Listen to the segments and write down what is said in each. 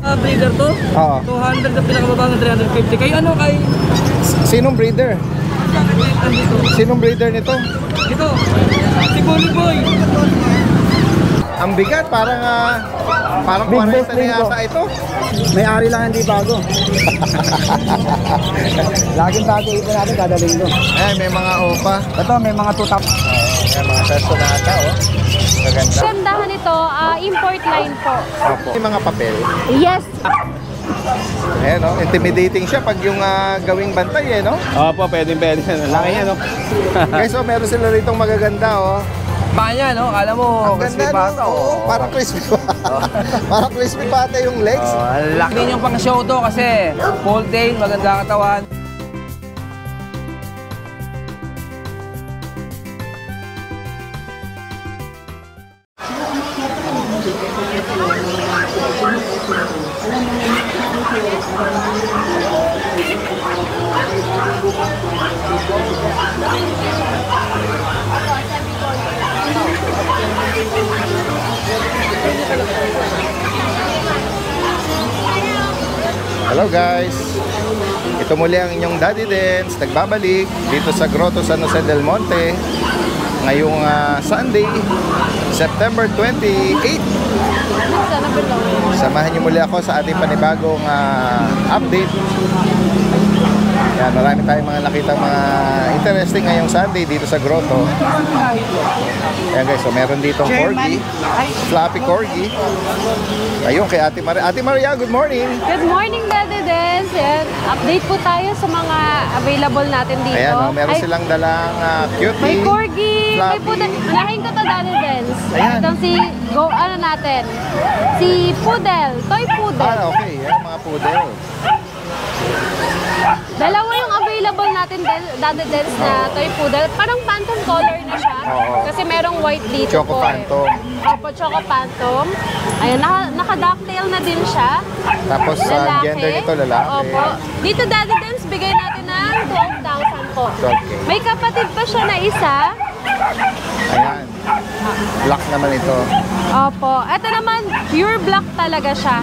Breeder to? Oo. 200 na pinakababa ng 350. Kayo ano kay? Sinong breeder? Sinong breeder nito? Ito. Si Bully Boy. Ang bigat, parang Big 40 boss na din yata po. ito. May-ari lang hindi bago. Laging bago ito natin kada linggo. Ayan, may mga opa. Ito may mga tutap. May mga personata, oh. Maganda. Gandahan ito, import line po. Opo. May mga papel. Yes. Ayan, no? Intimidating siya pag yung gawing bantay, eh, no? Opo, pwede. Laki niya, no? Guys, so meron sila rito magaganda, oh. Panya, no? Kala mo, Ang ganda, no? Oo, parang crispy pata. Parang crispy pata yung legs. Laki din yung pang show to kasi full tail, maganda katawan. Hello guys! Ito muli ang inyong Daddy Dance, nagbabalik dito sa Grotto San Jose del Monte ngayong Sunday, September 28. Samahan niyo muli ako sa ating panibagong update. Yan, marami tayong mga nakitang mga interesting ngayong Sunday dito sa Grotto. Ayan guys, so meron dito corgi, fluffy corgi. Ayun kay Ate Maria. Ate Maria, good morning! Good morning, Daddy Dance. Yan. Update po tayo sa mga available natin dito. Ayan, oh, meron silang dalang cutie. May corgi. May fluffy. poodle. Unahin ko to, Daddy Dance. Ayan. Itong si poodle. Toy poodle. Okay. Yan, mga poodle. Dalawa yung available natin, Daddy Dance, na toy poodle. Parang phantom color na siya. Oo. Kasi merong white dito Choco po. Phantom. Opo, Choco Phantom. Ayan, naka-ducktail na din siya. Tapos Lalaki. gender nito lalaki. Opo. Dito, Daddy Dance, bigay natin ng 12,000 po. Okay. May kapatid pa siya na isa. Ayan. Black naman ito. Opo. Ito naman, pure black talaga siya.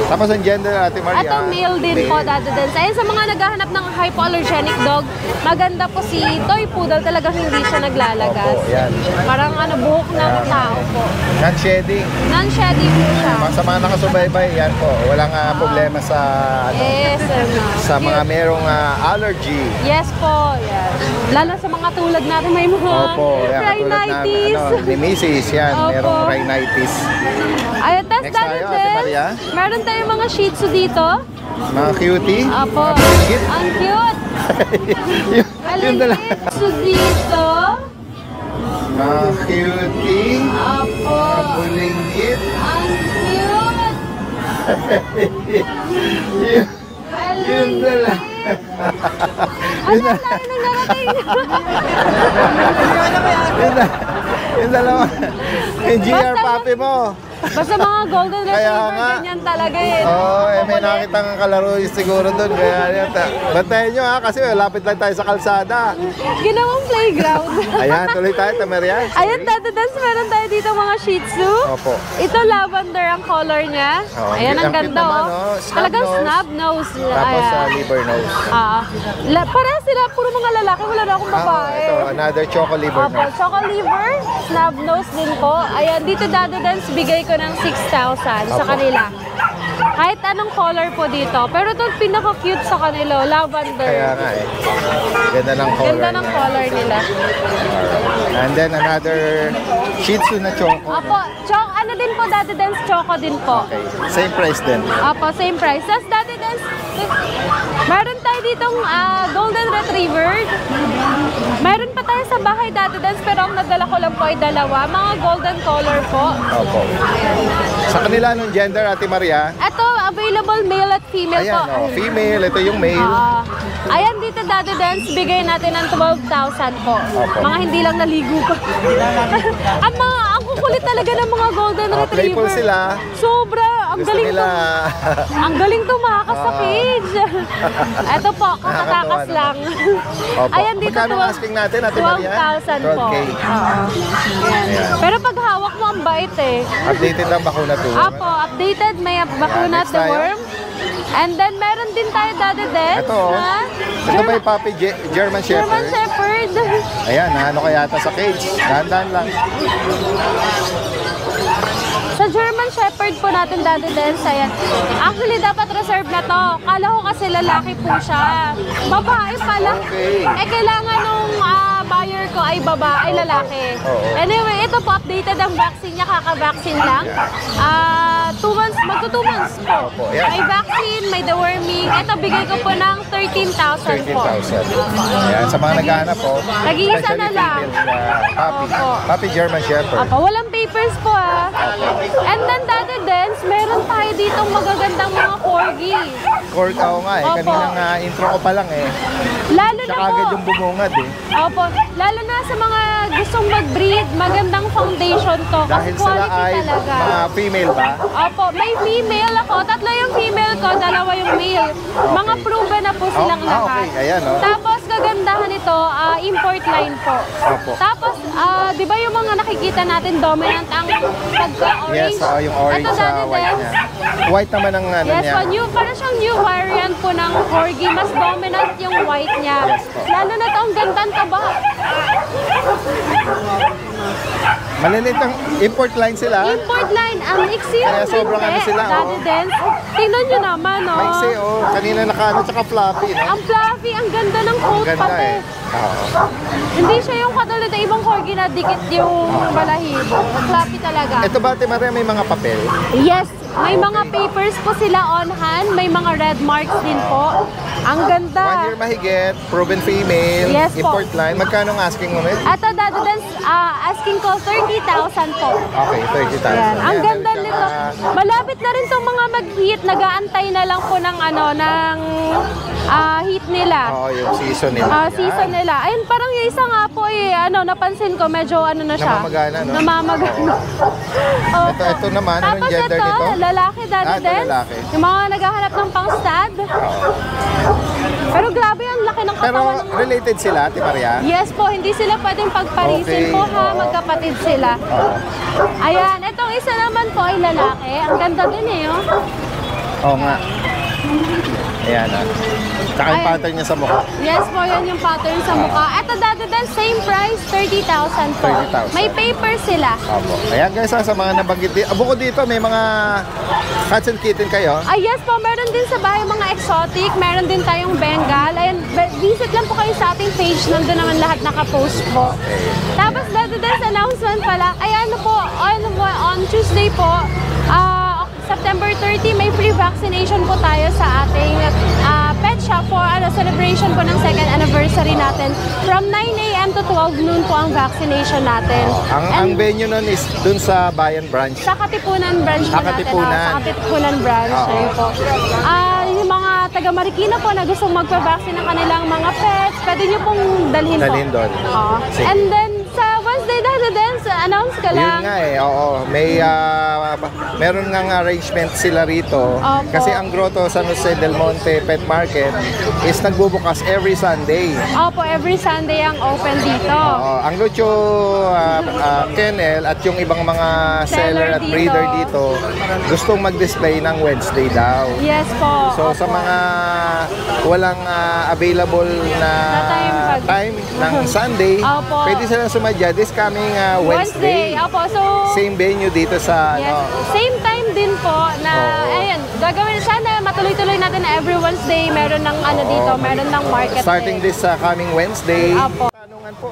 Tapos ang gender Ate Maria. Ito male din po, Daddy Dance. Ayun, sa mga naghahanap ng hypoallergenic dog, maganda po si Toy Poodle. Talagang hindi siya naglalagas. Opo, yan. Parang buhok ng tao po. Non-shedding. Non-shedding po siya. Sa mga nakasubaybay, yan po. Walang problema sa Yes, sa mga merong allergy. Yes po, yes. Lalo sa mga tulad natin may mga Opo, yan. Katulad na rhinitis. ni Mrs. Yan, Opo. merong rhinitis. Ayun, tas Next Daddy tayo, Ate Maria. Dance, meron tayong mga shih tzu dito. Mga cutie. Opo. Mga bulinggit. Ang cute. Yun dala. Shih tzu dito. Mga cutie. Opo. Mga bulinggit. Ang cute. Yun dala. Ano na nangarating? Yung dalawa. Yung GR Basta- puppy mo. Basta mga golden Kaya retriever, nga. ganyan talaga eh. Oo, may nakita ng kalaro siguro doon. Kaya yan. Bantayan nyo kasi lapit lang tayo sa kalsada. Ginawang playground. Ayan, tuloy tayo, Tameria. Ayan, Daddy Dance, meron tayo dito mga shih tzu. Opo. Ito lavender ang color niya. Oh, Ayan, ang ang cute ganda naman, oh. oh. Snub Talagang nose. snub nose. Tapos Ayan. liver nose. Para sila, puro mga lalaki, wala na akong babae. Ito, another choco liver Opo, nose. choco liver, snub nose din po. Ayan, dito Daddy Dance, bigay ko ng 6,000 sa Opo. kanila. Kahit anong color po dito. Pero ito pinaka-cute sa kanila, lavender. Kaya nga eh. Ganda ng color Ganda ng niya. color nila. And then another Shih Tzu na choco. Opo, ano din po, Daddy Dance, choco din po. Okay. Same price din. Opo, same price. Tapos Daddy Dance, meron tayo ditong golden retriever. Meron pa tayo sa bahay, Daddy Dance, pero ang nadala ko lang po ay dalawa. Mga golden color po. Opo. Sa kanila anong gender, Ate Maria? Ito, available male at female Ayan, po. oh, female. Ito yung male. Ayan dito, Daddy Dance, bigay natin ng 12,000 po. Opo. Mga hindi lang naligo pa. ang kukulit talaga ng mga golden retriever. Playful sila. Sobra. ang Gusto galing nila... Ang galing tumakas sa cage. Ito po, kakatakas Nakakatawa lang. Opo. Ayan dito, Magkano ang asking natin, Ate Maria? 12,000 po. 12K. Oo. Ayan. Ayan. Pero pag hawak mo, ang bait eh. Updated ang bakuna to. Apo, updated, may bakuna next the tayo. worm. And then meron din tayo Daddy Dens. Ito, oh. Ito ba yung puppy German German Shepherd? Shepherd. Ayan, ano kaya ata sa cage? Dahan-dahan lang. Sa German Shepherd po natin Daddy Dens, ayan. Actually, dapat reserve na to. Kala ko kasi lalaki po siya. Babae pala. Okay. Kailangan nung buyer ko ay babae, lalaki. Oo. Anyway, ito po, updated ang vaccine niya, kaka-vaccine lang. 2 months, magto 2 months po. Opo, yan. May vaccine, may deworming. Ito, bigay ko po ng 13,000 po. 13,000. Ayan, sa mga naghahanap po. Nag-iisa na lang. Puppy. Opo. Puppy German Shepherd. Apa, walang papers po And then Daddy Dens, meron tayo ditong magagandang mga corgi. Cork, oo nga eh. Opo. Kaninang intro ko pa lang eh. Lalo na Tsaka po. agad yung bumungad eh. Opo, lalo na sa mga gustong mag-breed, magandang foundation to. Kasi Dahil sila quality ay talaga. mga female ba? Opo, may female ako. 3 yung female ko, 2 yung male. Mga proven na po silang okay. lahat. Ayan, oh. Tapos, kagandahan ito, import line po. Opo. Tapos, di ba yung mga nakikita natin, dominant ang pagka-orange? Yes, yung orange Ito, sa Daddy white Dens. niya. White naman ang ano Yes niya. po, parang siyang new variant po ng corgi. Mas dominant yung white niya. Yes po. Lalo na ito, ang gandang taba. Maliliit ang import line sila. Import line, ang iksi Kaya yung sobrang ano sila, Daddy oh. Dens. Tingnan nyo naman, oh. Maiksi oh. Kanina nakaano tsaka fluffy, no? Ang fluffy, ang ganda ng coat Ganda pati. eh. Oo. Hindi siya yung katulad ng ibang corgi na dikit yung balahibo. Fluffy talaga. Ito ba, Ate Maria, may mga papel? Yes, may mga papers po sila on hand. May mga red marks din po. Ang 1 ganda. year mahigit, proven female, Yes po. import line. Magkano ang asking mo, Med? Ito, Daddy Dens, asking ko 30,000 po. Okay, 30,000. Yan. Ang Ayan, ganda meron nito. siyang, Malapit na rin tong mga mag-heat. Nag-aantay na lang po ng heat nila. Oo, yung season nila. Season nila. Ayun, parang yung isa nga po napansin ko, medyo na siya. Namamagana, no? Namamagana. Opo. Ito naman, anong Tapos gender ito, nito? lalaki, Daddy ito Dens. lalaki. Yung mga naghahanap ng pang-stud. Pero grabe, ang laki ng Pero katawan ng related sila, Ate Maria? Yes po, hindi sila pwedeng pagparisin Okay, po ha, oo. magkapatid sila. Oo. Ayan, itong isa naman po ay lalaki. Ang ganda din oh. Oo nga. Ayan ah. Tsaka yung Ayan. pattern niya sa mukha. Yes po, yan yung pattern sa mukha. Ito Daddy Dens, same price, 30,000 po. 30,000. May paper sila. Opo. Ayan guys, sa mga nabanggit dito. Bukod dito, may mga cats and kitten kayo. Yes po, meron din sa bahay mga exotic, meron din tayong Bengal. Ayan, visit lang po kayo sa ating page, nandun naman lahat nakapost po. Tapos Daddy Dens, announcement pala, on Tuesday po, September 30, may free vaccination po tayo sa ating pet shop for celebration po ng 2nd anniversary natin. From 9 a.m. to 12 noon po ang vaccination natin. Ang venue nun is dun sa Bayan Branch. Sa Katipunan branch po natin. Katipunan. Sa Katipunan branch. Oo. Ayun po. Yung mga taga Marikina po na gustong magpa-vaccine ng kanilang mga pets, pwede nyo pong dalhin po. Dalhin doon. Oo. Sige. And then, sa Wednesday Daddy Dens, announce ka Yun lang. nga eh, oo. May, meron ngang arrangement sila rito. Opo. Kasi ang Grotto San Jose del Monte Pet Market is nagbubukas every Sunday. Opo, every Sunday ang open dito. Oo, ang Lucho Kennel at yung ibang mga seller at dito. breeder dito gustong mag-display ng Wednesday daw. Yes po. So sa Opo. mga walang available na Na time ng Sunday, Opo. pwede silang sumadya this coming Wednesday. Opo, so Same venue dito sa yes, ano. same time din po na Oo. ayun, gagawin sana matuloy-tuloy natin na every Wednesday meron ng dito, meron ng market. Starting day. this coming Wednesday. Opo. Tanungan po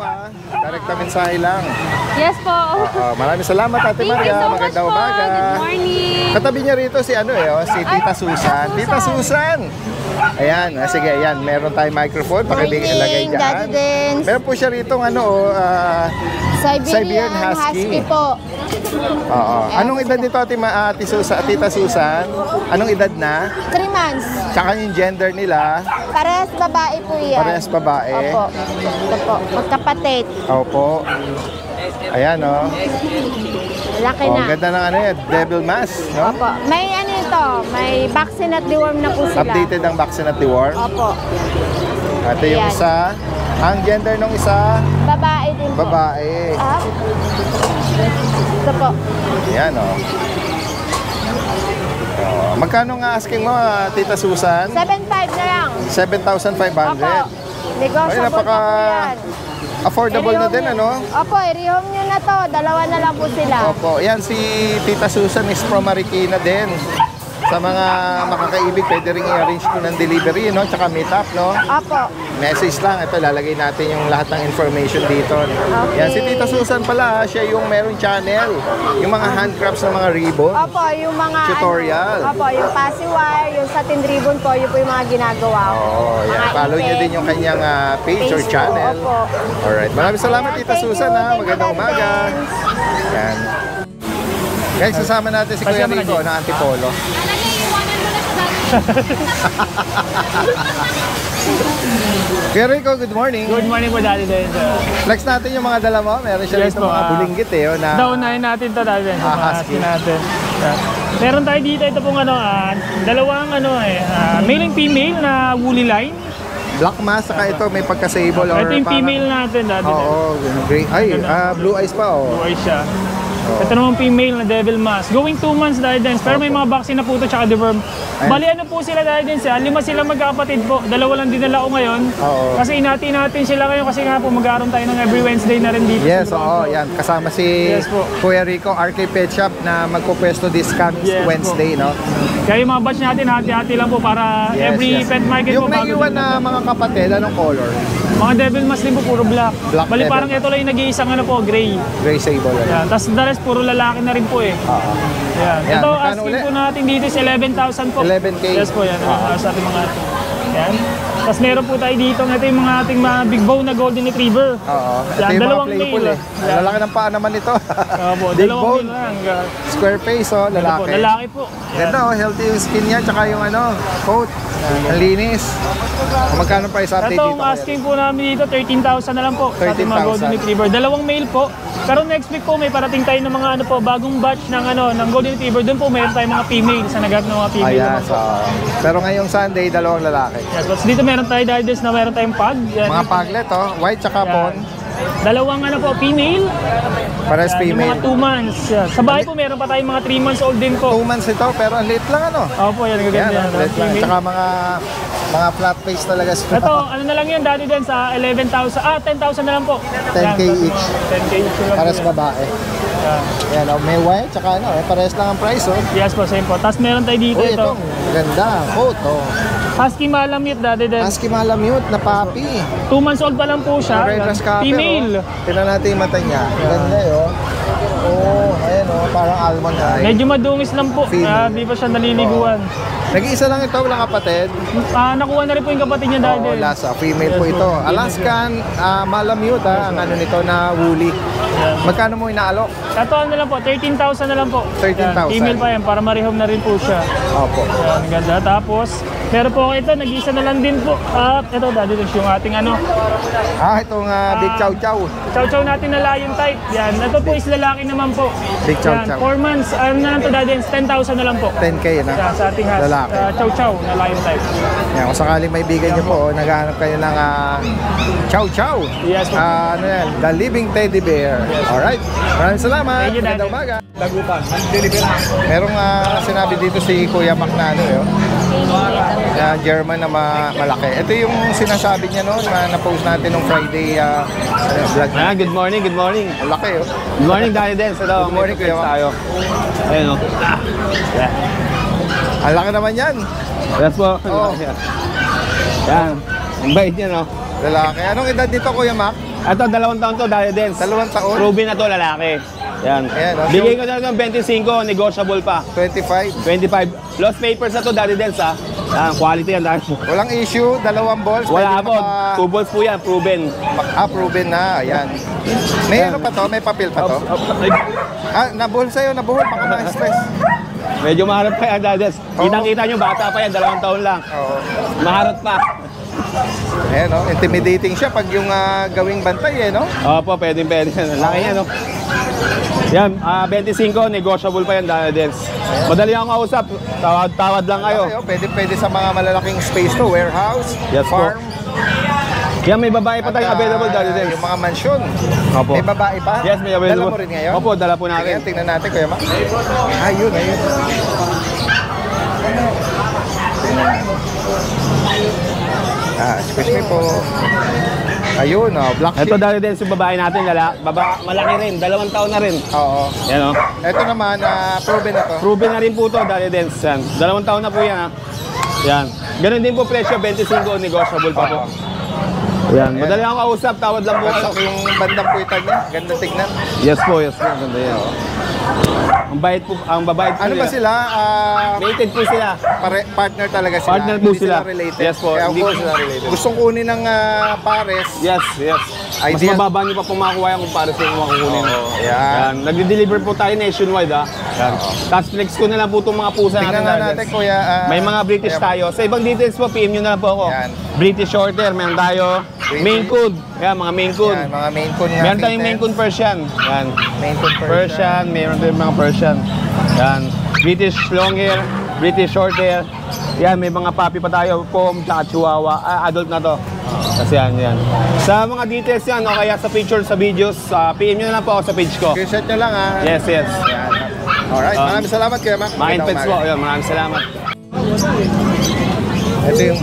direkta mensahe lang. Yes po. Maraming salamat Ate Thank you Maria. so much Magandang po. umaga. Good morning. Katabi niya rito si si Tita Susan. Tita Susan! Ayan, sige, ayan. Meron tayong microphone. Pakilagay dyan. Daddy Dens. Meron po siya rito Siberian Husky. po. Oo. Anong edad nito, Tita Susan? Anong edad na? 3 months. Tsaka yung gender nila, Parehas babae po yan. parehas babae. Opo. Ito po. Magkapatid. Opo. Ayan, oh. Laki Oh, na. ang ganda ng devil mask, no? Opo. May to. May vaccine at deworm na po sila. Updated ang vaccine at deworm. Opo. Ito yung Ayan. isa. Ang gender ng isa, Babae din po. babae. Ah. Ito po. Yan oh. Magkano nga asking mo, Tita Susan? 7.5 na lang. 7,500. Opo. Negotiable Ay, napaka- pa po yan. Affordable na din, ano? Opo, i-rehome nyo na to. Dalawa na lang po sila. Opo. Yan, si Tita Susan is from Marikina din. Sa mga makakaibig, pwede rin i-arrange ko ng delivery, no? Tsaka meet up, no? Opo. Message lang. Ito, lalagay natin yung lahat ng information dito. Yan, si Tita Susan pala, siya yung meron channel. Yung mga handcrafts ng mga ribbon. Opo, yung mga Tutorial. Opo, yung passy wire, yung satin ribbon po, yun po yung mga ginagawa ko. Oo, yan. Mga Follow nyo event. din yung kanyang page or Facebook, channel. opo. Alright. Maraming salamat, Ayan, Tita thank Susan, you, ha. thank you, Magandang Dad umaga. Dance. Yan. Guys, sasama natin si Kuya Rico na Antipolo. Kuya Rico, good morning. Good morning po, Daddy Den. Flex natin yung mga dala mo. Meron siya Yes dito po, mga bulinggit na Daunahin natin to, Daddy Den. Husky. Natin. Meron tayo dito, ito pong dalawang male and female na woolly line. black mask, saka ito may pagka-sable or Ito yung female natin, Daddy Den. Oo, gray. Ay, blue eyes pa, oh. Buhay siya. Ito naman female na devil mask. Going 2 months, Daddy Den. Pero may mga vaccine na po ito, tsaka deworm. Bali ano po sila, Daddy Den, 5 sila magkapatid po. 2 lang dinala ko ngayon. Oo. Kasi inati natin sila ngayon kasi nga po mag-aaron tayo ng every Wednesday na rin dito. Yes, oo, yan. Kasama si Yes po. Kuya Rico, RK Pet Shop na magpupwesto this coming Yes po. Wednesday, no? Kaya yung mga batch natin, hati-hati lang po para every pet market Yung po. bago naiiwan din na po. mga kapatid, anong color? Mga devil mask din po, puro black. Black Bali devil parang ito lang yung nag-iisang gray. Gray sable. Yan. Tapos the rest, puro lalaki na rin po eh. Oo. Yan. Yan, Ito, magkano asking ulit? po natin dito is 11,000 po. 11K. Yes po, yan. Sa ating mga yan. Tapos meron po tayo dito, ito yung mga ating mga big bone na golden retriever. Oo. Ito Yan, yung mga dalawang playful male. eh. Lalaki ng paa naman ito. Opo, Big dalawang bone. male lang. Square face, oh, Ito po, lalaki. lalaki po. Ganda, oh, healthy yung skin niya, tsaka yung coat. Ang linis. Magkano price update Ito, dito? ang asking po namin dito, 13,000 na lang po. Sa ating mga 13,000. golden retriever. Dalawang male po. Pero next week po, may parating tayo ng mga bagong batch ng golden retriever. Doon po, meron tayong mga female. Sa nagap ng mga female Ayan, naman po. pero ngayong Sunday, dalawang lalaki. Yes, but dito meron tayo dahil na meron tayong pug. Yan. Mga paglet, oh, white tsaka Yan. pon. Dalawang female. Pares Yan, yung mga female. 2 months. Yan. Sa bahay po meron pa tayong mga 3 months old din 2 po. months ito, pero ang late lang, ano? Opo, yan. Ang Yan, gaganda yan. ang late lang. Female. Tsaka mga flat face talaga sila. Ito, na lang yun, dati din sa 11,000. 10,000 na lang po. 10K Yan. each. 10K each lang. Pares po yan. babae. Yan. Yan, oh, may white, tsaka pares lang ang price, oh. Yes po, same po. Tapos meron tayo dito Uy, ito. ito, ganda, coat, oh. Husky Malamute dati din. Husky Malamute na papi. 2 months old pa lang po siya. Red Ras Cafe, Female. oh. Tingnan natin yung mata niya. Ganda, oh. Oh, ayan, oh, parang almond eye. Medyo madungis lang po. Female. Di pa siya naliliguan. Nag-iisa lang ito, walang kapatid. Nakuha na rin po yung kapatid niya dati. Oh, lasa, female po Yes, ito. po. Alaskan Malamute, ang ano nito na woolly. Magkano mo inaalok? Ito lang po, 13,000 na lang po. 13,000. Yan, female pa yan, para ma-rehome na rin po siya. Opo. Yan, ganda. Tapos, meron po ito, nag-isa na lang din po. Ito, dati din yung ating Itong Big Chow Chow. chow-chow natin na lion type. Yan, ito po is lalaki naman po. Big chow Yan, chow. 4 months, ano na lang to dati, 10,000 na lang po. 10K na. Yan, sa ating Lalaki. chow-chow na lion type. Yan, kung sakaling may bigay niyo po, naghahanap kayo ng Chow Chow. Yes po. Ano yan? The Living Teddy Bear. Alright. Maraming salamat. Thank you, Daddy. Magandang umaga. Merong sinabi dito si Kuya Macnano, na German na malaki. Ito yung sinasabi niya noon na na-post natin nung Friday vlog niya. Good morning, good morning. Ang laki, oh. Good morning, Daddy Dance. Good morning, Kuya Mac. tayo. Ayun o. Ang laki naman yan. Yes po. Oo. Yan. Ang bait niya, no? Lalaki. Anong edad nito, Kuya Mac? Ito, 2 taon to, Daddy Dance. 2 taon? Proven na to, lalaki. Yan. Ayan, oh. Bigay ko na ng 25, negotiable pa. 25. 25. Lost papers na to, Daddy Dance, ha? Yan, quality yan, Daddy. Walang issue, 2 balls. Wala Pwede po. 2 balls po yan, proven. Proven na, ayan. May ano pa to? May papel pa to? Nabuhol sa'yo, nabuhol. Baka ma-stress. Medyo maharap pa yan, Daddy Dance. Kitang-kita nyo, bata pa yan, 2 taon lang. Oo. Maharap pa. Ayan, no? Intimidating siya pag yung gawing bantay, no? Opo, pwede. Laki yan, no? Yan, 25, negotiable pa yan, Daddy Dens. Madali akong kausap, tawad lang kayo. Pwede sa mga malalaking space to, warehouse, Yes po. farm. Yan, may babae pa tayong available, Daddy Dens. Yung mga mansyon. Opo. May babae pa? Yes, may available. Dala mo rin ngayon? Opo, dala po natin. Sige, tingnan natin, Kuya Mac. Ayun. Excuse me po. Ayun, black sheep. Ito, Daddy Dens, yung babae natin, malaki rin, 2 taon na rin. Oo. Yan, oh. Ito naman, proven na to. Proven na rin po to, Daddy Dens. Yan. 2 taon na po yan, ha. Yan. Ganun din po presyo, 25, negotiable pa po. Yan. Madali akong kausap, tawad lang po kayo. Basak yung bandang puwitan niya. Ganda tignan. Yes po. Ganda yan. Ang babayad po Ano ba sila? Rated po sila. Partner talaga sila. Partner po Hindi sila. Related. Yes po, Kaya hindi kung po sila related. gustong kunin ng pares. Yes. Mas Ideal. mababa niyo pa pong makuha yan kung para sa yung makukunin. Yan. Nagde-deliver po tayo nationwide, ha. Yan. Tapos flex ko na lang po itong mga pusa Tingnan natin. nga Daddy natin, Dens. Kuya. May mga British Kuya, tayo. Sa ibang details po, PM nyo na lang po ako. Yan. British Shorter, meron tayo. British. Maine Coon. Yan, mga Maine Coon. Yan, mga Maine Coon nga. Meron tayong kitten. Maine Coon Persian. Yan. Maine Coon Persian, meron tayong mga Persian. Yan. British long hair, British short hair. Yan, may mga puppy pa tayo, Pom, tsaka Chihuahua. Adult na to. Kasi yan. Sa mga details yan, o kaya sa pictures, sa videos, PM nyo na lang po ako sa page ko. Screenshot nyo lang, ha. Yes. Yan. Alright, maraming salamat, Kuya Mac. Mga infants po. Yan, maraming salamat. Ito yung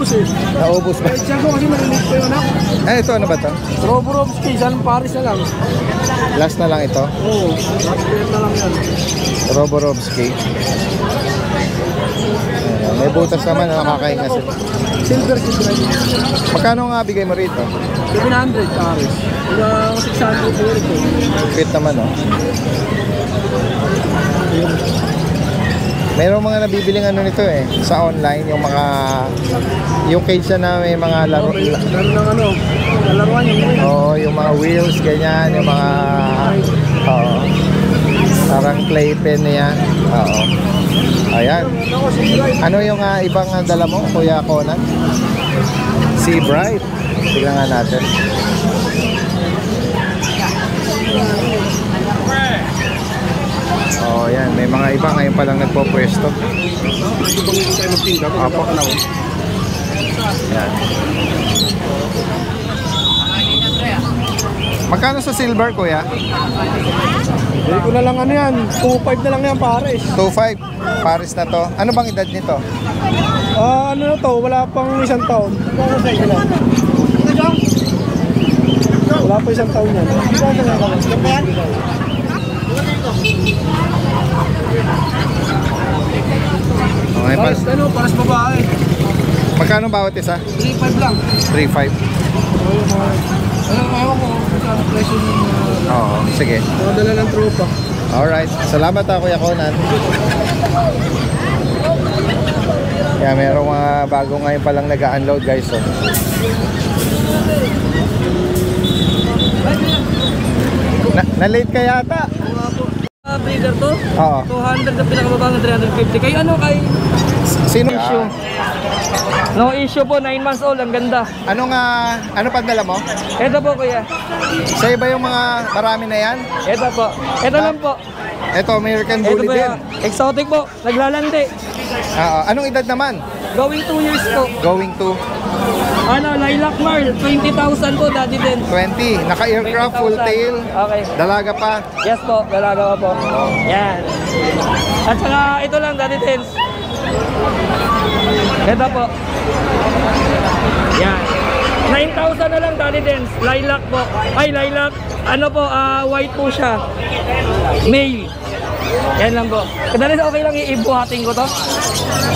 naubos ba? Siya ko kasi marinig ko yun, anak. Ito ano ba to? Robo-robski, isang pares na lang. Last na lang ito. Oo, last na lang yan. Roborovski. May butas naman na nakakahinga sila. Silver silver. Magkano nga bigay mo rito? 700 pares. Hanggang 600 po rin. Fit naman, oh. Mayroong mga nabibiling ano nito eh, sa online, yung cage na may mga laro. Laro ng ano, laruan yung Oo, yung mga wheels, ganyan, yung mga, parang playpen yan. Oo. Ayan. Ano yung ibang dala mo, Kuya Conan? Sea Bright. Tignan nga natin. Oh, yan. May mga iba ngayon pa lang nagpo-pwesto. Apo. Yan. Magkano sa silver, Kuya? Hindi ko na lang ano yan, 2.5 na lang yan pares. 2.5. Paris na to. Ano bang edad nito? Ano na to, wala pang isang taon. Wala pa isang taon yan. Okay, Pares ano, pares babae. magkano bawat isa? 3.5 lang. 3.5. Ewan ko, magkano presyo ng Oo, sige. mga dala ng tropa. Alright. Salamat Kuya Conan. Yeah, merong mga bago ngayon palang nag-unload, guys. So. Na-late ka yata? Breeder to? Oo. 200 na pinakababa ng 350. Kayo ano kay? Sino? No issue po, 9 months old, ang ganda. Ano pa dala mo? Ito po kuya. Sa iba yung mga marami na yan? Ito po. Ito lang po. Ito, American Ito Bully po din. yung exotic po. Naglalandi. Anong edad naman? Going 2 years po. Going to Ano, Lilac Merl, 20,000 po, daddy din. 20. Naka-aircraft, full 20,000. tail. Okay. Dalaga pa. Yes po, dalaga po. Yan. At saka ito lang, daddy din. Ito po. Yan. 9,000 na lang, daddy din. Lilac po. Ay, lilac. Ano po, white po siya. Male. Yan lang po. Kadalas okay lang ibuhatin ko to.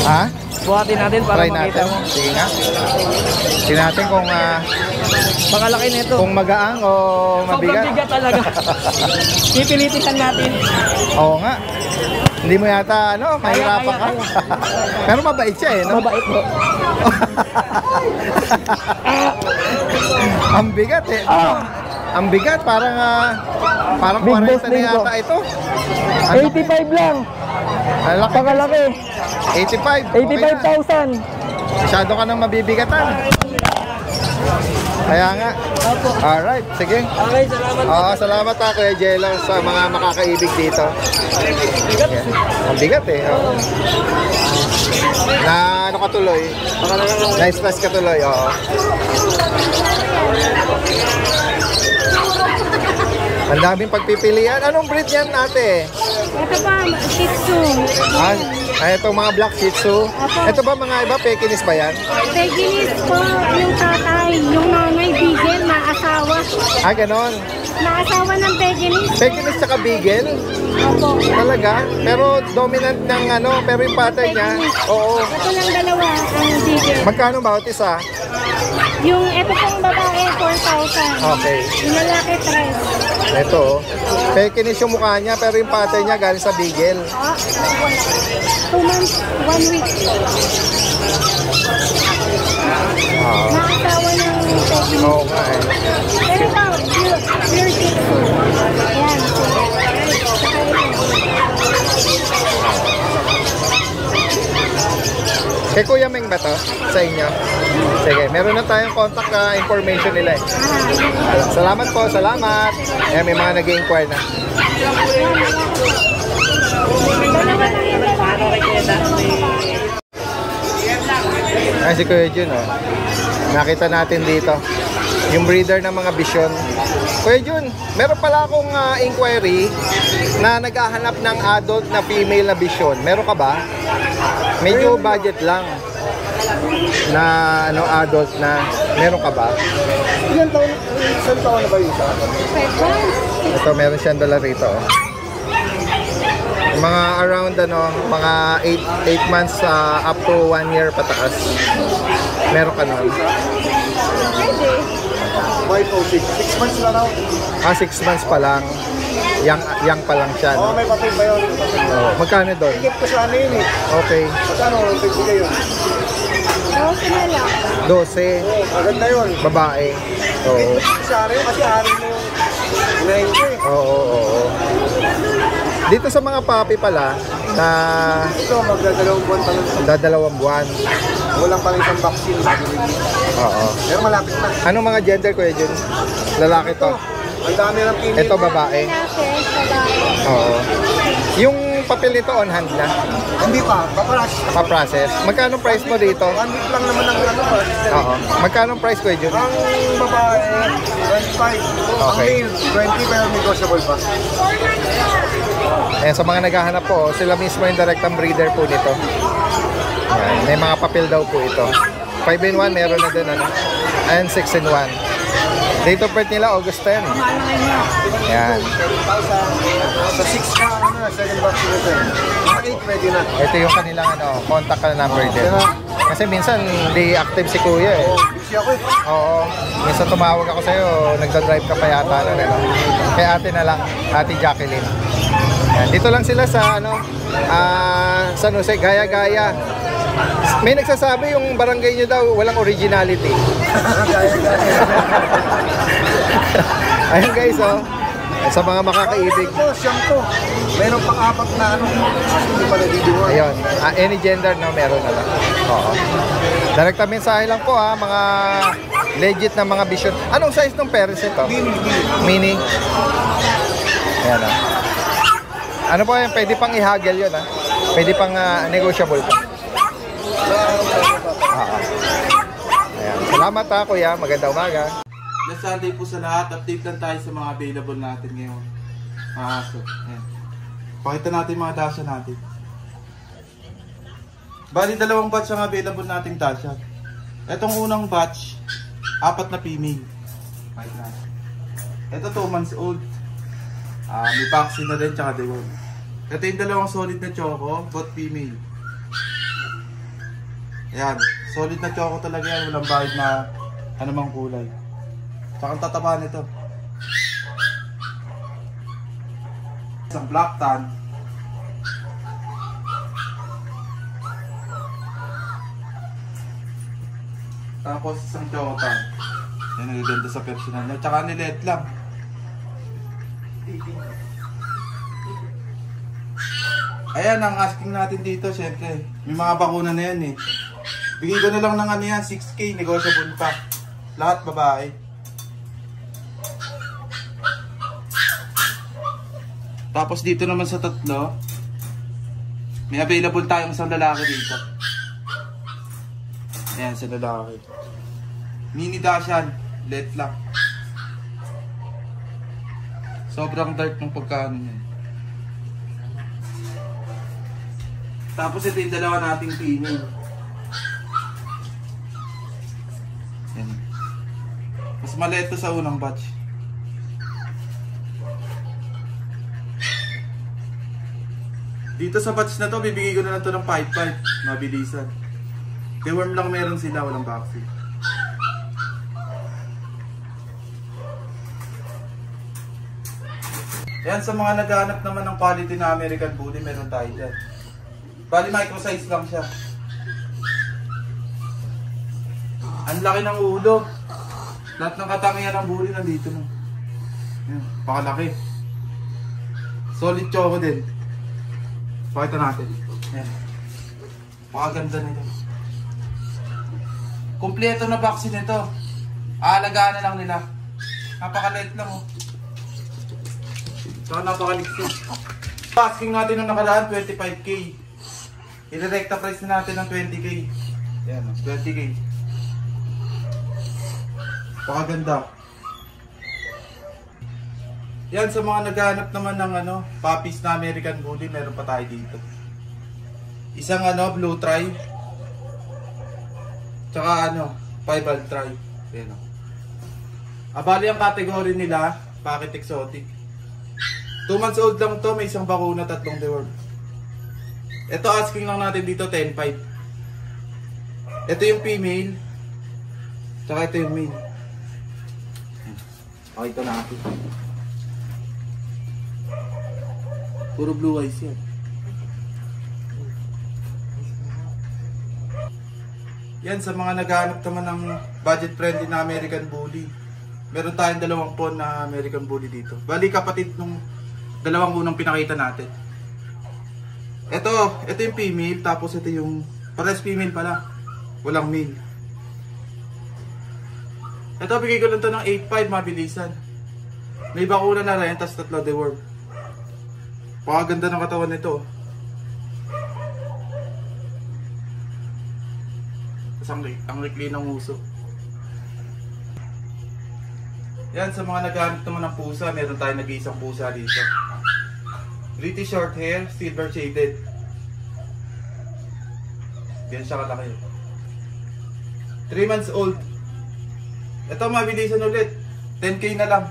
Ha? Buhatin natin para Try makita natin. mo. Sige nga. Tingnan natin Pakalaki nito. kung magaang o mabigat. Sobrang bigat talaga. Pipilitin natin. Oo nga. Hindi mo yata, mahirapan ka. kaya. Pero mabait siya eh, no? Mabait po. Ang bigat eh. Ang bigat, parang Big 40 boss na din yata po. ito. 85 lang. Ang laki. Pakalaki. 85. Okay na. 85,000. Masyado ka nang mabibigatan. Kaya nga. Alright, sige. Okay, salamat po. Salamat ha, Kuya Jello, sa mga makakaibig dito. Yeah. Ang bigat eh. Oh. Na ano ka tuloy? Na-stress ka tuloy, oo. Ang daming pagpipilian. Anong breed yan, ate? Ito pa, Shih Tzu. Ito mga Black Shih Tzu. Ito ba mga iba? Pekinis ba yan? Pekinis po yung tatay, yung nanay, Beagle, na asawa. Ganon. Naasawa ng Pekinis. Pekinis tsaka Beagle? Opo. Talaga? Pero dominant ng ano, pero yung patay niya. Oo. Ito lang dalawa, ang Beagle. Magkano bawat isa? Yung ito pong babae, 4,000. Okay. Yung lalaki, 3. Ito, Pekinis yung mukha niya, pero yung patay niya galing sa Beagle. 2 months, 1 week. Naasawa ng Pekinis. Oo nga eh. Pero ito, pure Shih Tzu. Ayan. Kay Kuya Meng ba to? Sa inyo? Sige, meron na tayong contact information nila eh. Salamat po, salamat. Ayan, may mga nag-i-inquire na. Ay, si Kuya Jun, oh. Nakita natin dito. Yung breeder ng mga Bichon. Kuya Jun, meron pala akong inquiry na naghahanap ng adult na female na Bichon. Meron ka ba? Medyo budget lang na ano, adult na. Meron ka ba? Ilan taon na ba yun? Ito, meron siyang dala rito. Oh. Mga around ano, mga 8 months up to 1 year pataas. Meron ka nun. Pwede. 6 months na raw. 6 months pa lang. Yang pa lang siya. No? May patay ba yun? Magkano doon? Higit ko sa ano yun eh. Okay. Magkano? Bigay yun? 12 na lang. 12. Maganda yun. Babae. Oo. Sa akin kasi ari mo yung ko eh. Oo. Dito sa mga puppy pala na Ito, magdadalawang buwan pa lang. dadalawang buwan. Walang pang isang vaccine. Oo. Pero malapit na. Anong mga gender, Kuya Jun? Lalaki to. Ang dami ng pinili. Ito babae. Oo. Yung papel nito on hand na. Hindi pa. Paparas. Pa-process. Magkano price mo dito? 1 week lang naman ang ano pa. Oo. Magkano price, Kuya Jun? Ang babae, 25. Okay. Ang male, 20 pero negotiable pa. Sa mga naghahanap po, sila mismo yung directang breeder po nito. Yan. May mga papel daw po ito. 5-in-1 meron na din, ano? And 6-in-1. Date of birth nila, August 10. Yan. Sa 6 ka, ano na, second vaccine ito. Sa 8, pwede na. Ito yung kanilang contact number din. Kasi minsan, hindi active si Kuya eh. Busy ako eh. Oo. Minsan tumawag ako sa'yo, nagdadrive ka pa yata na rin. Kaya ate na lang, ate Jacqueline. Yan. Dito lang sila sa San Jose, Gaya-Gaya. May nagsasabi yung barangay nyo daw walang originality. Ayun guys, oh. Sa mga makakaibig. Ito, siyam to. Meron pang 4 na ano. Hindi pa nabibigyan. Ayun, any gender na meron na lang. Oo. Direkta mensahe lang po ha, mga legit na mga Bichon. Anong size ng parents ito? Mini. Ayan ha. Ano po yan? Pwede pang i-haggle yun ha. Pwede pang negotiable pa. Ayan. Salamat ha kuya, magandang umaga. Last Sunday po sa lahat, update lang tayo sa mga available natin ngayon. Mga aso. Ayan. Pakita natin mga dasha natin. Bali, 2 batch ang available nating dasha. Itong unang batch, 4 na female. Ito 2 months old. May vaccine na din, tsaka deworm. Ito yung 2 solid na choco, both female. Ayan, solid na choco talaga yan, walang bahid na anumang kulay. Tsaka ang tataba nito. Isang black tan. Tapos isang choco tan. Yan, nagaganda sa personal niya. Tsaka nilet lang. Ayan, ang asking natin dito, syempre. May mga bakuna na yan eh. Bigay ko na lang ng ano yan, 6K, negotiable pa. Lahat babae. Tapos dito naman sa tatlo, may available tayong isang lalaki dito. Ayan, sa lalaki. Mini Dashan, let lang. Sobrang dark ng pagkano niya. Tapos ito yung dalawa nating female. Ayan. Mas maliit to sa unang batch. Dito sa batch na to, bibigay ko na lang to ng 5-5. Mabilisan. Deworm lang meron sila, walang vaccine. Yan, sa mga naghahanap naman ng quality na American Bully, meron tayo dyan. Bali, micro size lang siya. Ang laki ng ulo. Lahat ng katangian ng bully nandito mo. Yan, pakalaki. Solid choco din. Pakita natin. Ayan. Pakaganda nito. Kompleto na vaccine nito. Aalagaan na lang nila. Napakaliit lang oh. Saka napakaliit. Asking natin ng nakaraan 25k. I-recta price na natin ng 20k. Ayan, 20k. Pakaganda. Yan, sa mga naghahanap naman ng puppies na American Bully, meron pa tayo dito. Isang blue tri. Tsaka 5-bald tri. Ayan o. Bali ang category nila, pocket exotic. 2 months old lang to, may isang bakuna, 3 deworm. Ito asking lang natin dito 10.5. Ito yung female. Tsaka ito yung male. Pakita natin. Puro blue eyes yan. Yan, sa mga naghahanap naman ng budget friendly na American Bully. Meron tayong 2 pon na American Bully dito. Bali kapatid nung 2 unang pinakita natin. Ito yung female, tapos ito yung pares female pala. Walang male. Ito, bigay ko lang to ng 8.5, mabilisan. May bakuna na rin, tapos 3 deworm. Pakaganda ng katawan nito. Tapos ang likli ng uso. Yan, sa mga naghahanap naman ng pusa, meron tayong nag-iisang pusa dito. British short hair, silver shaded. Yan siya kalaki. 3 months old. Ito mabilisan ulit. 10k na lang.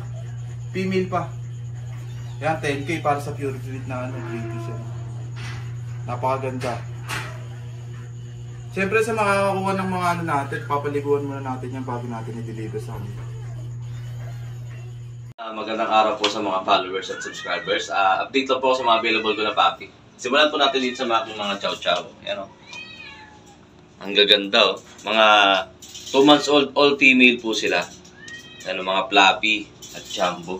Female pa. Yan, 10k para sa pure breed na British yan. Napakaganda. Siyempre sa makakakuha ng mga natin, papaliguan muna natin yan bago natin i-deliver sa kanila. Magandang araw po sa mga followers at subscribers. Update lang po sa mga available ko na puppy. Simulan po natin dito sa mga chow chow. Yan o. Ang gaganda o. Mga 2 months old, all female po sila. Yan o, mga fluffy at jumbo.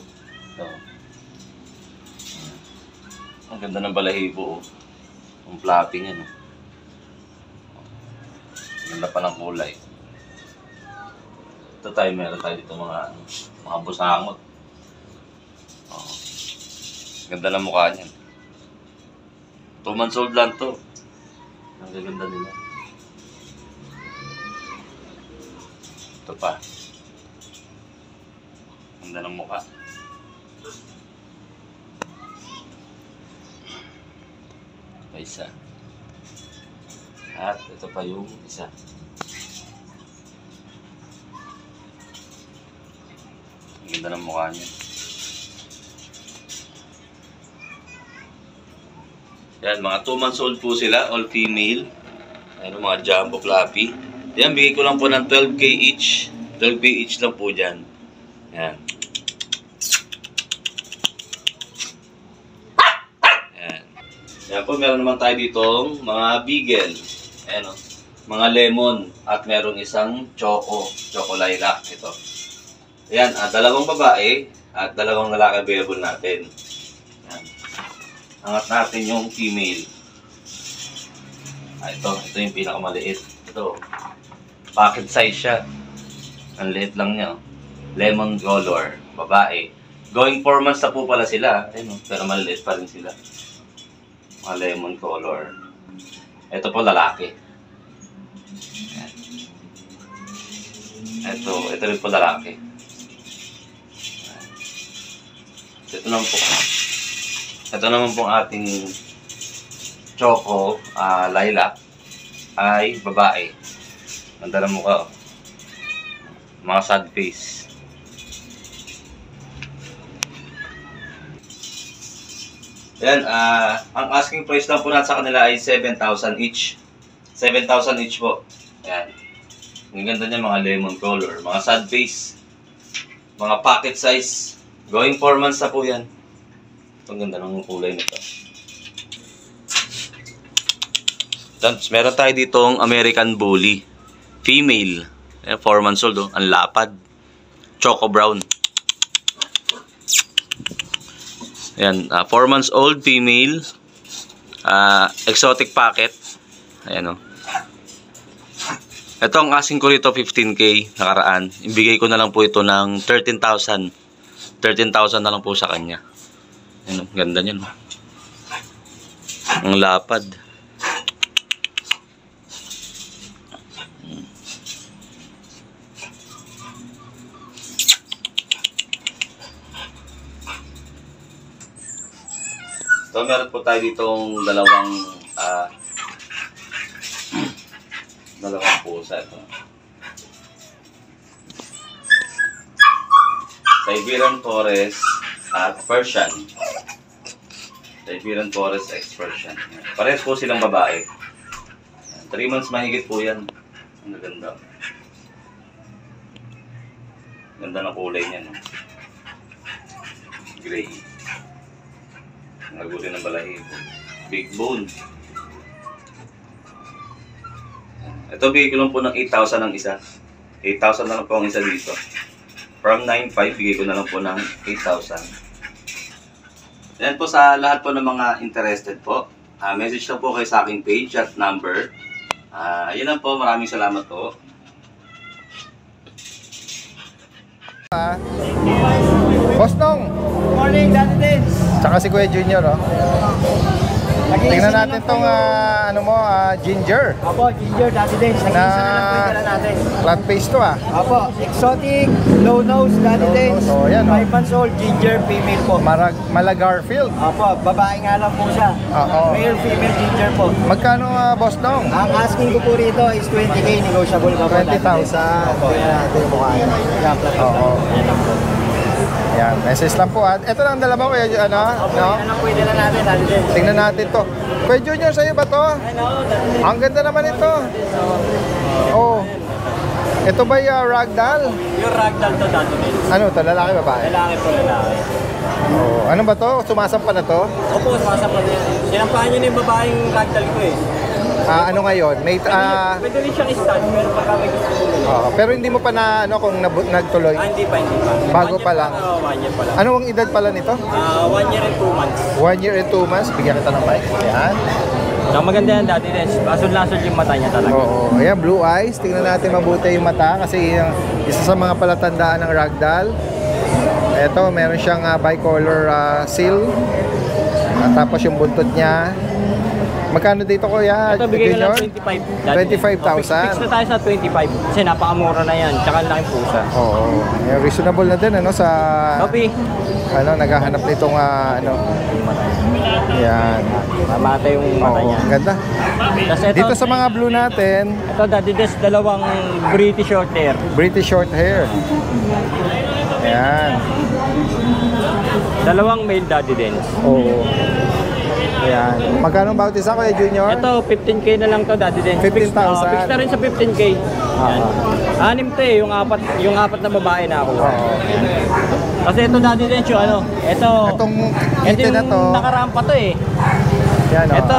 So, ang ganda ng balahibo o. Ang fluffy niya no. Ganda pa ng kulay. Ito tayo, meron tayo dito mga busangot. Oh. Ganda ng mukha niyan. 2 months old lang to. Ang gaganda nila. Ito pa. Ganda ng mukha. Ito pa isa. At ito pa yung isa. Ang ganda ng mukha niya. Yan, mga 2 months old po sila, all female. Ayan, mga jumbo fluffy. Yan, bigay ko lang po ng 12k each. 12k each lang po dyan. Yan. Yan. Yan po, meron naman tayo ditong mga beagle. Ayan o. Mga lemon. At meron isang choco lilac. Ito. Yan, 2 babae at 2 lalaki available natin. Yan. Angat natin yung female. Ito yung pinakamaliit. Ito. Pocket size siya. Ang liit lang niya. Oh. Lemon color, babae. Going 4 months na po pala sila. Ayun, pero maliliit pa rin sila. Mga lemon color. Ito po lalaki. Ito rin po lalaki. Ito naman po ating choco lilac ay babae. Ganda ng mukha. Mga sad face. Yan, ang asking price lang po natin sa kanila ay 7,000 each. 7,000 each po. Yan. Ang ganda niya, mga lemon color, mga sad face, mga pocket size. Going 4 months na po yan. Ang ganda ng kulay nito. Tapos meron tayo ditong American Bully. Female. 4 months old, oh. Ang lapad. Choco brown. Ayan, 4 months old, female. Exotic packet. Ayan, oh. Ito ang asking ko rito, 15K nakaraan. Ibigay ko na lang po ito ng 13,000. 13,000 na lang po sa kanya. Ayan, oh. Ganda niyan, oh. Ang lapad. So, meron po tayo ditong dalawang pusa ito. Siberian Forest at Persian. Siberian Forest X Persian. Parehas po silang babae. 3 months mahigit po yan. Ang ganda. Ganda ng kulay niya, no? Gray. Naguli ng balahibo. Big bone. Ito bigay ko lang po ng 8,000 ang isa. 8,000 na lang po ang isa dito. From 9,500 bigay ko na lang po ng 8,000. Yan po sa lahat po ng mga interested po. Message na po kayo sa aking page at number. Yun lang po. Maraming salamat po. Boss Nong! Good morning, Daddy Dens. Tsaka si Kuya Junior, oh. Tingnan natin tong ginger. Opo, ginger, Daddy Dens. Nag-iisa na lang po yung dala natin. Flat face to, ah. Opo, exotic, low nose, Daddy Dens. Oh, yan, 5 months old, ginger, female po. Malagarfield. Opo, babae nga lang po siya. Oo. Male, female, ginger po. Magkano, Boss Nong? Ang asking ko po rito is 20K, negotiable pa po. 20,000. Opo, yan natin yung mukha niya. Yan, flat face. Oo. Yan, message lang po. Ito lang dalawa, Kuya, ano? Opo, No? yan ang pwede na natin, Daddy Dens. Tingnan natin to. Kuya Junior, sa'yo ba to? Ang ganda naman ito. Oh. Ito ba yung ragdoll? Yung ragdoll to, Daddy Dens. Ano to? Lalaki, babae? Lalaki po, lalaki. Oh. Ano ba to? Sumasampa na to? Opo, sumasapat yan. Sinampahan nyo na yung babaeng ragdoll ko eh. Ano ngayon? May, Pwede rin siyang stand, pero pagka may gusto mo pero hindi mo pa na ano kung nagtuloy. hindi pa. Bago pa lang. 1 year pa lang. Ano ang edad pala nito? 1 year and 2 months. 1 year and 2 months. Bigyan kita ng mic. Ayan. Ang maganda yan, Daddy Dens. Asol-lasol yung mata niya talaga. Oo. Ayan, blue eyes. Tingnan natin mabuti yung mata kasi isa sa mga palatandaan ng ragdoll. Ito, meron siyang bicolor seal. At tapos yung buntot niya. Magkano dito, Kuya? Ito, bigay na lang 25,000. Fix na tayo sa 25. Kasi napakamura na yan. Tsaka laking pusa. Oo. Ayan, reasonable na din ano sa Copy. naghahanap nitong Yan. Mamata yung mata Oo, niya. ganda. Tapos ito, Dito sa mga blue natin, ito, Daddy Dens, dalawang British short hair. British short hair. Ayan. Dalawang male, Daddy Dens. Oo. Ayan. Magkano ang bawat isa, Kuya Junior? Ito, 15K na lang to, Daddy Dens. 15,000. Fix na rin sa 15K. Yan. Anim to eh, yung apat na babae na ako. Oo. Kasi ito, Daddy Dens, yung ano, ito Ito yung na to. nakarampa to eh. Yan, oh. Ito,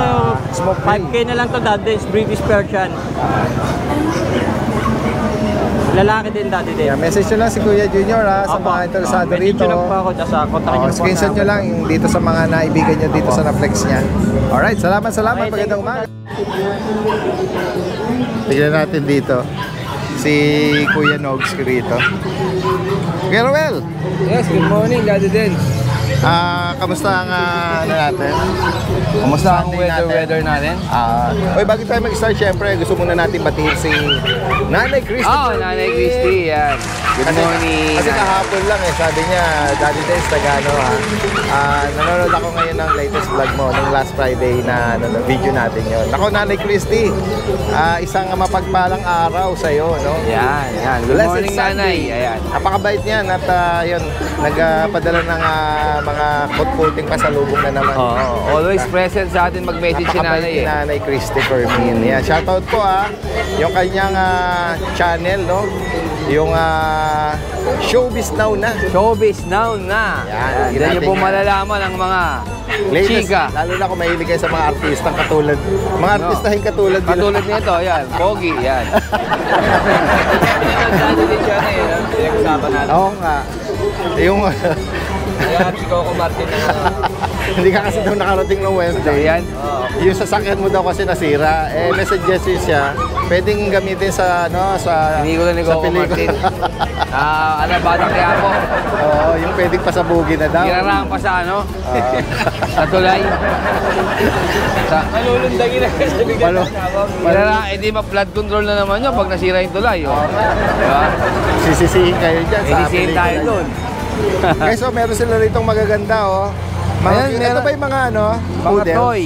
Smoke 5K na lang to, Daddy Dens, British Persian. Lalaki din, Daddy Dens. Ayan, message nyo lang si Kuya Junior sa mga interesado rito. Message nyo lang po ako, tsaka kontakin nyo po Screenshot nyo lang yung dito sa mga naibigan nyo dito sa na-flex niya. Alright, salamat. Okay, Magandang umaga. Tignan natin dito. si Kuya Nogs rito. Kuya Ruel, Yes, good morning, Daddy Dens. kamusta ang ano natin? Kamusta ang Sunday weather natin? Oy, bago tayo mag-start, syempre, gusto muna natin batiin si Nanay Christy. Oh, Nanay Christy, yan. Good morning. Kasi kahapon lang sabi niya, Daddy Dens, nanonood ako ngayon ng latest vlog mo, nung last Friday na video natin yon. Ako, Nanay Christy, isang mapagpalang araw sa'yo, no? Yan, yan. Good Blessed morning, Sunday. Nanay. Ayan. Napakabait niyan at yun, nagpadala ng mga putputing pasalubong na naman. Always present sa atin mag-message si Nanay Napakabait ni Nanay Christy Fermin. Yan, shoutout po yung kanyang channel, no? Yung Showbiz Now na. Showbiz Now na. Yan, Yan niyo po malalaman ang mga chika. Lalo na kung mahilig kayo sa mga artistang katulad. Mga artistahin katulad nila. Katulad nito, yan. Pogi, yan. Oo nga. Yung Ayan, si Coco Martin na hindi ka kasi daw nakarating ng Wednesday. yan. Yung sasakyan mo daw kasi nasira. May suggestion siya. Pwedeng gamitin sa Pelikula ni sa Coco pelikula. Martin. Batang Quiapo. Oo, yung pwedeng pasabugin na daw. Ginaraan pa sa sa tulay. Malulundagin na kasi bigyan hindi ma-flood control na naman yun pag nasira yung tulay. Diba? Sisisihin kayo dyan sa Sisisihin tayo pelikula. doon. Guys, so meron sila rito magaganda, Ayan, ito ba yung mga Mga poodle? toy.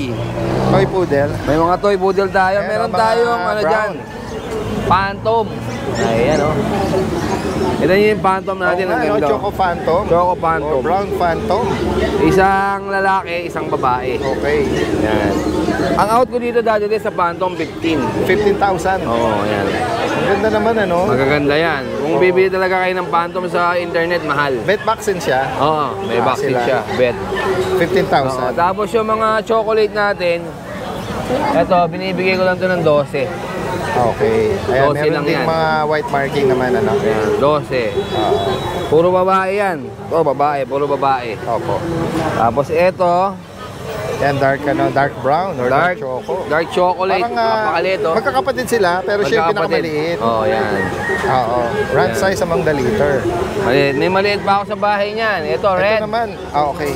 Toy poodle? May mga toy poodle tayo. Ayan, Meron mga tayong ano brown. dyan. Phantom. Ayan Ito yung Phantom natin. Ang ganda. Choco Phantom? Choco Phantom. O Brown Phantom? Isang lalaki, isang babae. Okay. Yan. Ang out ko dito dati sa Phantom 15. 15,000? Oo, yan. Ang ganda naman, ano? Magaganda yan. Kung bibili talaga kayo ng Phantom sa internet, mahal. Bet vaccine siya? Oo, may vaccine sila. siya. Bet. 15,000? Tapos yung mga chocolate natin, eto, binibigay ko lang to ng 12. Okay. Ayan, 12 meron lang din yan. mga white marking naman, ano? Ayan, 12. Puro babae yan. Babae, puro babae. Opo. Tapos eto, Yan, dark brown or dark choco. Dark chocolate. Parang Napakalit, magkakapatid sila, pero siya yung pinakamaliit. Oo, yan. Oo. Run Yan. size among the liter. Maliit. May maliit pa ako sa bahay niyan. Ito, red. Ito naman, okay.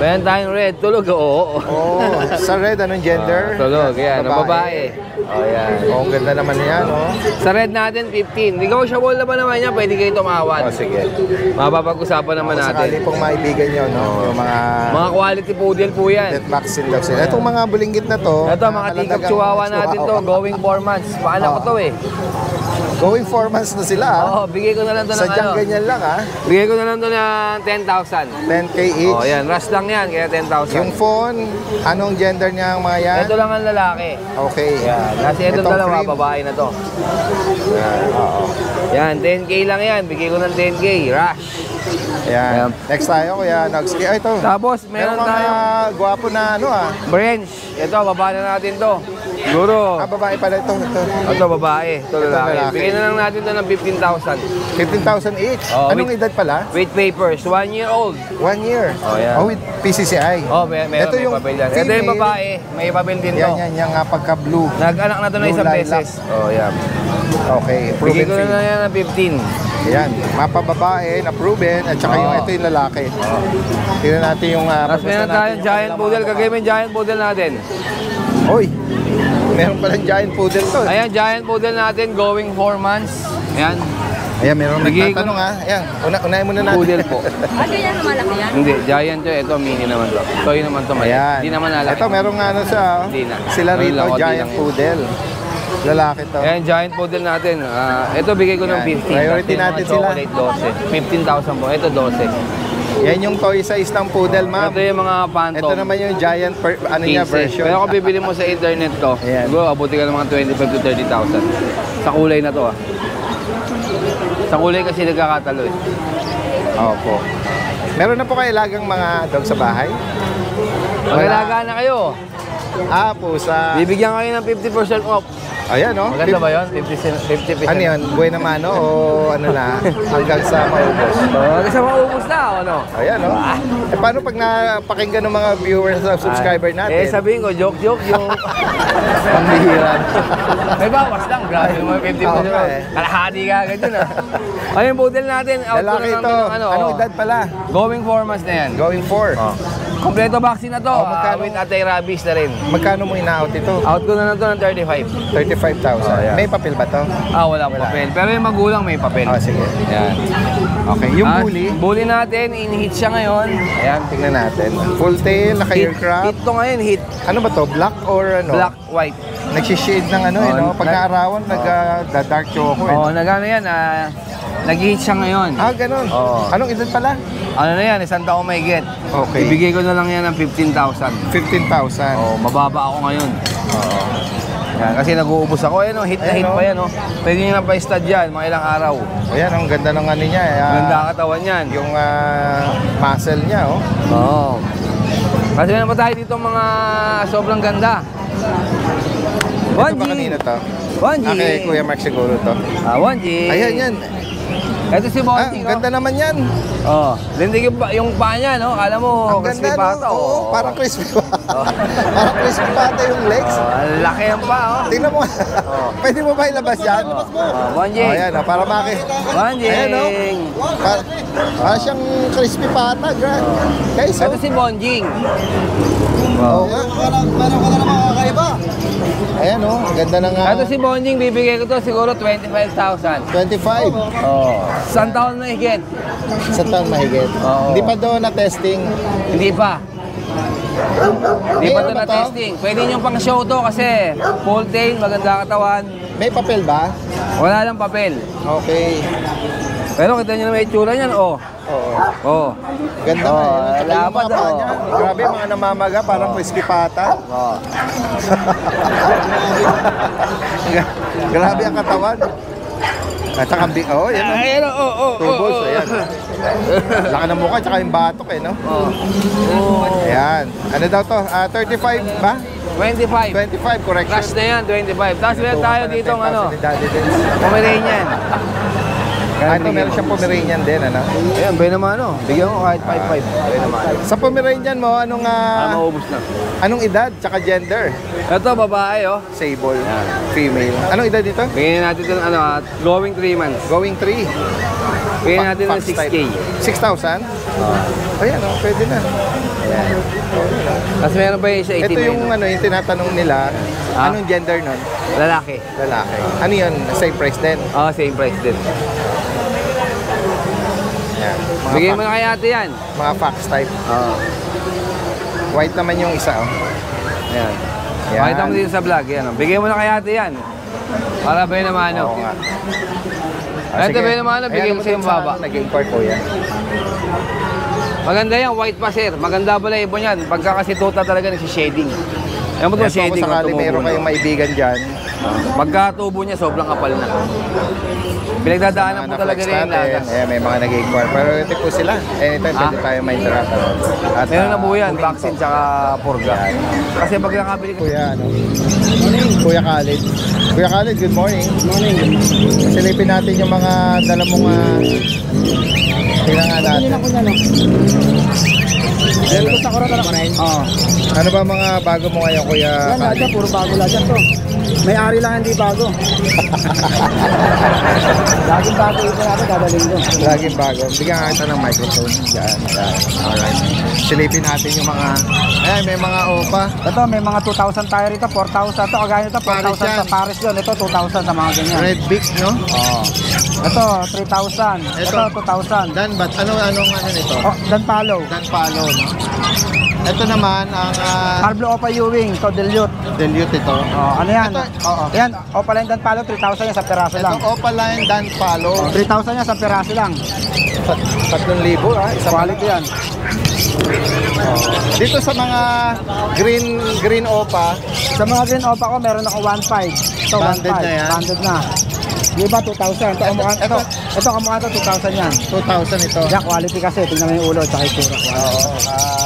Meron tayong red. Tulog, oo. Oh, sa red, anong gender? Tulog, yan. Babae. Oh, yan. Oh, ang ganda naman yan, oh. Sa red natin, 15. Negotiable naman naman yan. Pwede kayo tumawad. Oh, sige. Mapapag-usapan naman Kung sakali natin. pong maibigan nyo, no? Yung Mga quality poodle po yan. net vaccine daw sila. Itong mga bulinggit na to. Ito, mga tikap chihuahua natin to. Going 4 months. Paanak ko to eh. Going 4 months na sila, Oo, bigay ko na lang to ng Sadyang ano. ganyan lang, Bigay ko na lang to ng 10,000. 10K each. Oh, yan. Rush lang yan, kaya 10,000. Yung phone, anong gender niya ang mga yan? Ito lang ang lalaki. Okay. Yan. Kasi itong Itong dalawa, cream. babae na to. Yan, oo. Yan, 10K lang yan. Bigay ko ng 10K. Rush. Yan. Yan. Next tayo, Kuya Nogs. Ito. Tapos, meron mga tayong gwapo na branch. Ito, baba na natin to. Siguro. babae pala ito. Ito, babae. Ito, lalaki. lalaki. Bigay na lang natin to ng 15,000. 15,000 each. Oh, Anong edad pala? With papers. 1 year old. 1 year. Oh, yan. Oh, with PCCI. Oh, meron Ito may yung papel yan. Ito yung female. babae. May papel din to. Yan, yung pagka-blue. Nag-anak na to na Blue isang lilac. beses. Oh, yan. Okay, Bigay proven ko na female. lang yan ng 15. Yan, mapababae na proven at saka yung ito yung lalaki. Tingnan natin yung Tapos meron tayong giant poodle. Kagaya may giant poodle natin. Hoy, meron palang giant poodle to. Ayan, giant poodle natin going 4 months. Ayan, Ayan, meron Bigay ko nagtatanong Ayan, unahin muna natin. poodle po. Ano yan, malaki yan? Hindi, giant to. Ito, mini naman to. Toy naman to. Mali. Ayan. Hindi naman lalaki. Ito, merong ano siya. Hindi na. Sila Ano rito, lang, konti giant lang yun. poodle. Lalaki to. Ayan, giant poodle natin. Ito, bigay ko ng Yan. 15. Priority Tapos yung natin mga sila. chocolate, 12. 15,000 po. Ito, 12. Yan yung toy size ng poodle, ma'am. Ito yung mga phantom. Ito naman yung giant niya 15. version. Pero kung bibili mo sa internet to, Ayan. siguro abuti ka ng mga 25 to 30,000. Sa kulay na to Sa kulay kasi nagkakatalo eh. Opo. Meron na po kayo lagang mga dog sa bahay? Mag-alaga na kayo. Pusa. Bibigyan kayo ng 50% off. Ayan, no? Maganda ba yun? 50%. Ano yun? Buhay na mano o ano na? Hanggang sa maubos? Hanggang sa maubos na, o ano? Ayan, no? Eh, paano pag napakinggan ng mga viewers at subscriber natin? Sabihin ko, joke. Pambihira. May bawas lang, grabe naman 50%. Kalahati ka agad yun, Ayun, budel natin. Out Lalaki ko na ito. namin ng Anong edad pala? Going 4 months na yan. Going 4. Kompleto vaccine na to. Magkano? With anti-rabies na rin. Magkano mo ina-out ito? Out ko na to ng 35. 35,000. May papel ba to? Walang papel. Pero yung magulang may papel. Sige. Yan. Okay, yung bully. Bully natin, in-hit siya ngayon. Ayan, tingnan natin. Full tail, naka-aircraft. Hit to ngayon, hit. Ano ba to? Black or ano? Black, white. Nagsishade ng ano no? Pag naarawan, nag-dark choco nagano yan, nag-hit siya ngayon. Ganun. Anong edad pala? Ano na yan, isang taong may get. Okay. Ibigay ko na lang yan ng 15,000. 15,000. Mababa ako ngayon. Yan, kasi nag-uubos ako. Hit na hit pa yan. Pwede nyo na pa-stud yan, mga ilang araw. Ayan, ang ganda ng ano niya. Ganda katawan yan. Yung muscle niya, Kasi meron pa tayo dito mga sobrang ganda. Ito ba kanina to? 1G. Okay, Kuya Mark siguro to. 1G. Ayan yan. Ito si Bonjing. Ganda naman yan. Lindig yung paa niya, no? Akala mo, crispy pata. Parang crispy pata. Parang crispy pata yung legs. Ang laki yung paa, Tingnan mo. Pwede mo ba ilabas yan? Bonjing. Ayan, para maki. Bonjing. Ayan, para siyang crispy pata. Guys, ito si Bonjing. Oo nga. Parang wala namang kakaiba. Ayan, ganda na nga. Ito si Bonjing, bibigay ko to siguro 25,000. 25? Isang taon na higit. Isang taon mahigit? Hindi pa doon na testing? Hindi pa. Hindi pa ito na testing. Pwede nyo pang show to kasi full tail, maganda katawan. May papel ba? Wala lang papel. Okay. Pero kita nyo naman itsura niyan, Ganda nga. Lapat, Grabe, mga namamaga, parang crispy pata. Grabe ang katawan. At saka, yan. Tubos, ayan. Laki ng mukha, tsaka yung batok, no? Ayan. Ano daw to? 35 ba? 25. 25, correction. Crash na yan, 25. Tapos meron tayo dito Pomeranian. Ito, meron siyang Pomeranian din, ano? Ayan, bay naman, bigyan ko kahit 5-5. Bay naman. Sa Pomeranian mo, anong maubos na. Anong edad, tsaka gender? Ito, babae, Sable. Female. Anong edad dito? Bigyan natin ito, going 3 months. Going 3? Bigyan natin ng 6K. 6,000? Ayan, pwede na. Ayan. Tapos meron pa yung sa 18. Ito yung, yung tinatanong nila, anong gender nun? Lalaki. Lalaki. Ano yun? Same price din? Same price din. Yan. Bigyan mo na kay ate yan. Mga fox type. White naman yung isa, Ayan. Pakita mo dito sa vlog. Yan, bigyan mo na kay ate yan. Para ba naman, Oo nga. Ito ba naman, bigyan mo sa yung baba. Nag-import po yan. Maganda yan, white pa sir. Maganda pala ibon yan. Pagka kasi tuta talaga nasi-shading. Ayan mo ito shading. Kung sakali mayroon kayong maibigan dyan. Pagka tubo niya, sobrang kapal na. Pinagdadaanan mo talaga rin yung lagas. May mga nag-inquire. Pero ito po sila. Anytime pwede tayo ma-interact. Meron na po yan, vaccine tsaka purga. Kasi pag nakabili ka... Kuya Khalid. Kuya Khalid, good morning. Good morning. Silipin natin yung mga dala mong... Tingnan nga natin. Gusto ko rin. Ano ba mga bago mo ngayon, Kuya Khalid? Puro bago lang dyan to. May-ari lang hindi bago. Laging bago ito natin, dadaling ko. Laging bago. Bigyan nga kita ng microphone. Yan. Alright. Silipin natin yung mga... Ayan, may mga OPA. Ito, may mga 2,000 tayo rito, 4,000. Ito, kagaya nito, 4,000 sa Paris yun. Ito, 2,000 sa mga ganyan. Red Beak, no? Ito, 3,000. Ito, 2,000. Danbat. Anong nito? Dan Palo. Dan Palo, no? Ito naman, ang... Pablo Opa Ewing, ito, Dilute. Dilute ito. Ano yan? Yan, Opaline Dan Palo, 3,000 yan sa peraso lang. Itong Opaline Dan Palo. 3,000 yan sa peraso lang. 3,000, isang quality yan. Dito sa mga green Opa. Sa mga green Opa ko, meron ako 1,500. Ito, 1,500. Banded na yan? Banded na. Di ba 2,000? Ito kamukha ito, 2,000 yan. 2,000 ito. Yan, quality kasi. Tingnan mo yung ulo, tsaka yung tura.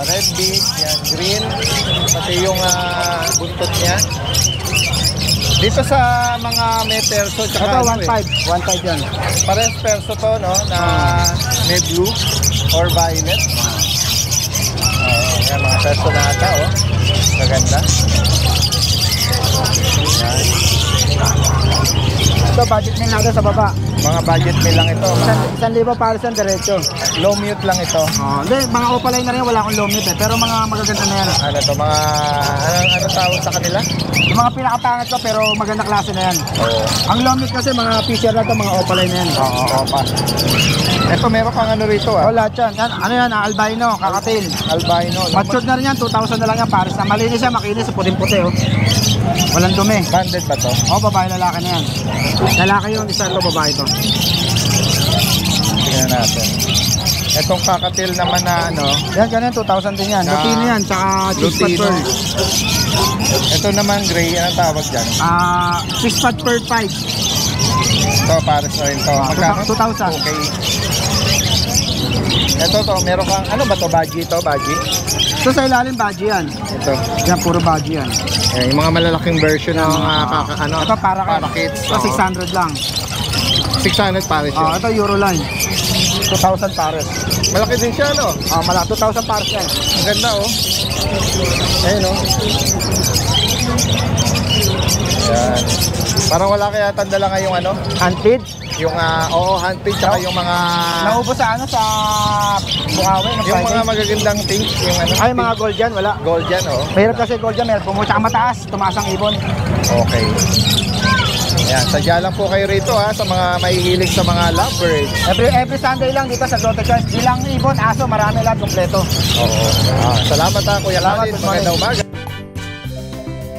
Red Beak, yan, green. Pati yung buntot niya. Dito sa mga may perso tsaka Ito, ano 1.5 yan. Pares perso to, no? Na may blue or violet. Yan, mga perso na ata, oh. Maganda. Yan. Ito, budget meal natin sa baba. Mga budget meal lang ito. 1,000 para sa diretso. Low mute lang ito. Hindi, mga opaline na rin, wala akong low mute eh. Pero mga magaganda na yan. Ano to, mga ano tawag sa kanila? Yung mga pinakapangit ko pero maganda klase na yan. Oo. Ang low mute kasi mga fisher na to, mga opaline na yan. Oo, pa. Ito, meron kang ano rito, ah. Oh, lahat yan. Ano yan, albino, kakatil. Albino. Matured na rin yan, 2,000 na lang yan. Paris na malinis siya, makinis, puting-puti oh. Walang dumi. Banded ba to? Oh, babae, lalaki na yan. Lalaki yung isa ito, babae ito. Tingnan natin. Itong kakatil naman na ano, Yan, ganyan, 2,000 din yan. Na- Lutino yan, tsaka cheese pad Lutino. pearl. Ito naman gray, anong tawag dyan? Cheese pad pearl 5. Ito, pares na rin to. Magkano? 2,000. Okay. Ito to, meron kang, ano ba to, budgie to, budgie? Ito sa ilalim, badge yan. Ito. Yan, puro badge yan. Yung mga malalaking version ng mga ano, Ito, para kids. Ito, 600 lang. 600 pares yun. Ito, Euroline. 2,000 pares. Malaki din siya, no? Malaki, 2,000 pares yan. Ang ganda, oh. Ayun, oh. Yan. Parang wala kaya tandala nga yung ano? Handfeed. Yung, handpick, tsaka yung mga... Naubos sa ano, sa Bukawi. Yung mga magagandang pink, yung ano? Ay, mga gold yan, wala. Gold yan, oh. Mahirap kasi gold yan, meron pumunta ka mataas, tumaas ang ibon. Okay. Ayan, sadya lang po kayo rito ha, sa mga mahihilig sa mga lovebirds. Every Sunday lang dito sa Grotto Choice. Bilang ibon, aso, marami lahat, kompleto. Oo. Salamat ha, Kuya Salamat, Khalid. good morning. Magandang umaga.